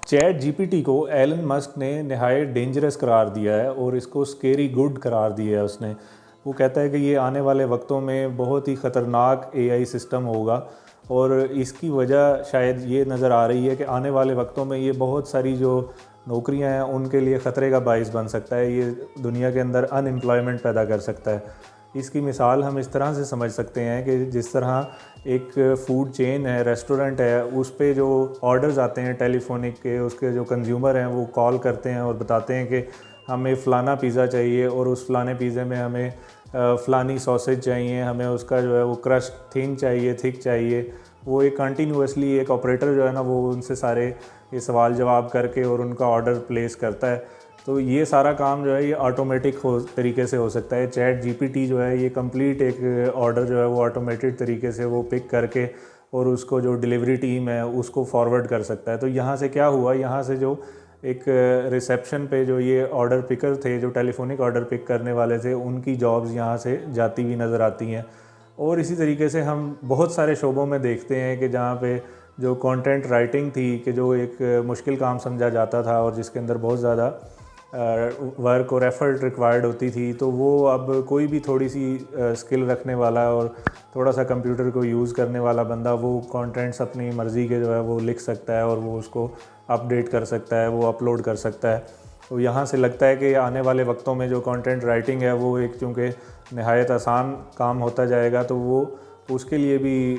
Chat GPT को Elon Musk ने नहायत डेंजरस करार दिया है और इसको स्केरी गुड करार दिया है उसने। वो कहता है कि ये आने वाले वक्तों में बहुत ही ख़तरनाक एआई सिस्टम होगा और इसकी वजह शायद ये नज़र आ रही है कि आने वाले वक्तों में ये बहुत सारी जो नौकरियां हैं उनके लिए ख़तरे का बाइस बन सकता है। ये दुनिया के अंदर अनएम्प्लॉयमेंट पैदा कर सकता है। इसकी मिसाल हम इस तरह से समझ सकते हैं कि जिस तरह एक फ़ूड चेन है, रेस्टोरेंट है, उस पे जो ऑर्डर्स आते हैं टेलीफोनिक के, उसके जो कंज्यूमर हैं वो कॉल करते हैं और बताते हैं कि हमें फ़लाना पिज़्ज़ा चाहिए और उस फ़लाने पिज़्ज़े में हमें फ़लानी सॉसेज चाहिए, हमें उसका जो है वो क्रस्ट थिन चाहिए, थिक चाहिए। वो एक कंटिन्यूसली एक ऑपरेटर जो है ना वो उनसे सारे ये सवाल जवाब करके और उनका ऑर्डर प्लेस करता है। तो ये सारा काम जो है ये ऑटोमेटिक तरीके से हो सकता है। चैट जीपीटी जो है ये कंप्लीट एक ऑर्डर जो है वो ऑटोमेटेड तरीके से वो पिक करके और उसको जो डिलीवरी टीम है उसको फॉरवर्ड कर सकता है। तो यहाँ से क्या हुआ, यहाँ से जो एक रिसेप्शन पे जो ये ऑर्डर पिकर थे, जो टेलीफोनिक ऑर्डर पिक करने वाले थे, उनकी जॉब्स यहाँ से जाती हुई नज़र आती हैं। और इसी तरीके से हम बहुत सारे शोबों में देखते हैं कि जहाँ पे जो कंटेंट राइटिंग थी कि जो एक मुश्किल काम समझा जाता था और जिसके अंदर बहुत ज़्यादा वर्क और एफ़र्ट रिक्वायर्ड होती थी, तो वो अब कोई भी थोड़ी सी स्किल रखने वाला और थोड़ा सा कंप्यूटर को यूज़ करने वाला बंदा वो कंटेंट्स अपनी मर्ज़ी के जो है वो लिख सकता है और वो उसको अपडेट कर सकता है, वो अपलोड कर सकता है। तो यहाँ से लगता है कि आने वाले वक्तों में जो कंटेंट राइटिंग है वो एक चूँकि नहायत आसान काम होता जाएगा, तो वो उसके लिए भी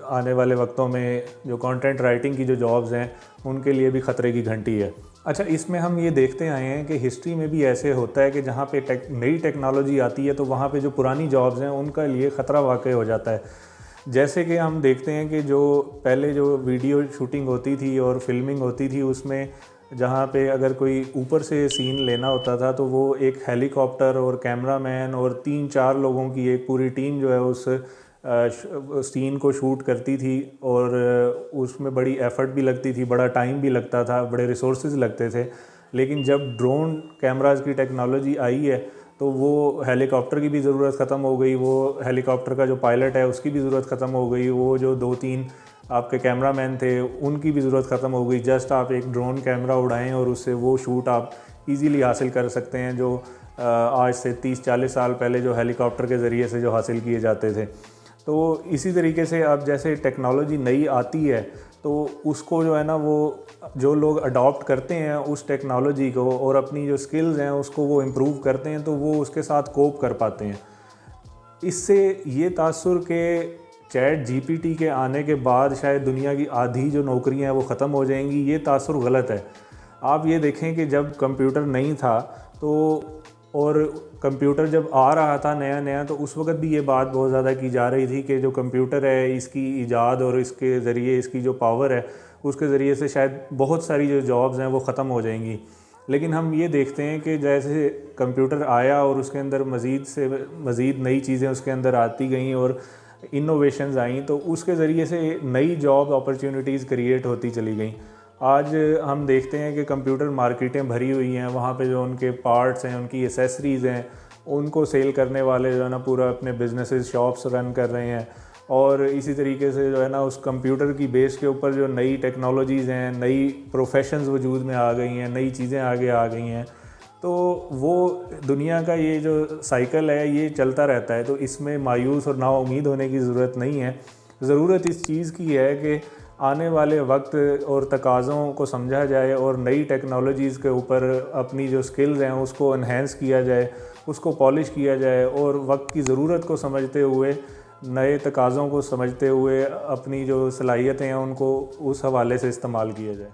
आने वाले वक्तों में जो कंटेंट राइटिंग की जो जॉब्स हैं उनके लिए भी ख़तरे की घंटी है। अच्छा, इसमें हम ये देखते आए हैं कि हिस्ट्री में भी ऐसे होता है कि जहाँ पे नई टेक्नोलॉजी आती है तो वहाँ पे जो पुरानी जॉब्स हैं उनका लिए ख़तरा वाक़ई हो जाता है। जैसे कि हम देखते हैं कि जो पहले जो वीडियो शूटिंग होती थी और फिल्मिंग होती थी उसमें जहाँ पे अगर कोई ऊपर से सीन लेना होता था तो वो एक हेलीकॉप्टर और कैमरामैन और 3-4 लोगों की एक पूरी टीम जो है उस सीन को शूट करती थी और उसमें बड़ी एफ़र्ट भी लगती थी, बड़ा टाइम भी लगता था, बड़े रिसोर्सेज लगते थे। लेकिन जब ड्रोन कैमराज़ की टेक्नोलॉजी आई है तो वो हेलीकॉप्टर की भी ज़रूरत ख़त्म हो गई, वो हेलीकॉप्टर का जो पायलट है उसकी भी ज़रूरत ख़त्म हो गई, वो जो 2-3 आपके कैमरामैन थे उनकी भी ज़रूरत ख़त्म हो गई। जस्ट आप एक ड्रोन कैमरा उड़ाएं और उससे वो शूट आप इजीली हासिल कर सकते हैं जो आज से 30-40 साल पहले जो हेलीकॉप्टर के ज़रिए से जो हासिल किए जाते थे। तो इसी तरीके से अब जैसे टेक्नोलॉजी नई आती है तो उसको जो है ना वो जो लोग अडॉप्ट करते हैं उस टेक्नोलॉजी को और अपनी जो स्किल्स हैं उसको वो इम्प्रूव करते हैं तो वो उसके साथ कोप कर पाते हैं। इससे ये तासुर के चैट जीपीटी के आने के बाद शायद दुनिया की आधी जो नौकरियां हैं वो ख़त्म हो जाएंगी, ये तासुर गलत है। आप ये देखें कि जब कंप्यूटर नहीं था तो और कंप्यूटर जब आ रहा था नया नया तो उस वक्त भी ये बात बहुत ज़्यादा की जा रही थी कि जो कंप्यूटर है इसकी ईजाद और इसके ज़रिए इसकी जो पावर है उसके ज़रिए से शायद बहुत सारी जो जॉब्स हैं वो ख़त्म हो जाएंगी। लेकिन हम ये देखते हैं कि जैसे कंप्यूटर आया और उसके अंदर मज़ीद से मज़ीद नई चीज़ें उसके अंदर आती गईं और इनोवेशंस आई तो उसके ज़रिए से नई जॉब अपॉर्चुनिटीज़ क्रिएट होती चली गई। आज हम देखते हैं कि कंप्यूटर मार्केटें भरी हुई हैं, वहाँ पे जो उनके पार्ट्स हैं, उनकी एसेसरीज़ हैं, उनको सेल करने वाले जो है ना पूरा अपने बिजनेसेस शॉप्स रन कर रहे हैं। और इसी तरीके से जो है ना उस कंप्यूटर की बेस के ऊपर जो नई टेक्नोलॉजीज़ हैं, नई प्रोफेशंस वजूद में आ गई हैं, नई चीज़ें आगे आ गई हैं। तो वो दुनिया का ये जो साइकिल है ये चलता रहता है, तो इसमें मायूस और नाउम्मीद होने की ज़रूरत नहीं है। ज़रूरत इस चीज़ की है कि आने वाले वक्त और तकाज़ों को समझा जाए और नई टेक्नोलॉजीज़ के ऊपर अपनी जो स्किल्स हैं उसको एनहेंस किया जाए, उसको पॉलिश किया जाए और वक्त की ज़रूरत को समझते हुए, नए तकाज़ों को समझते हुए अपनी जो सलाहियतें हैं उनको उस हवाले से इस्तेमाल किया जाए।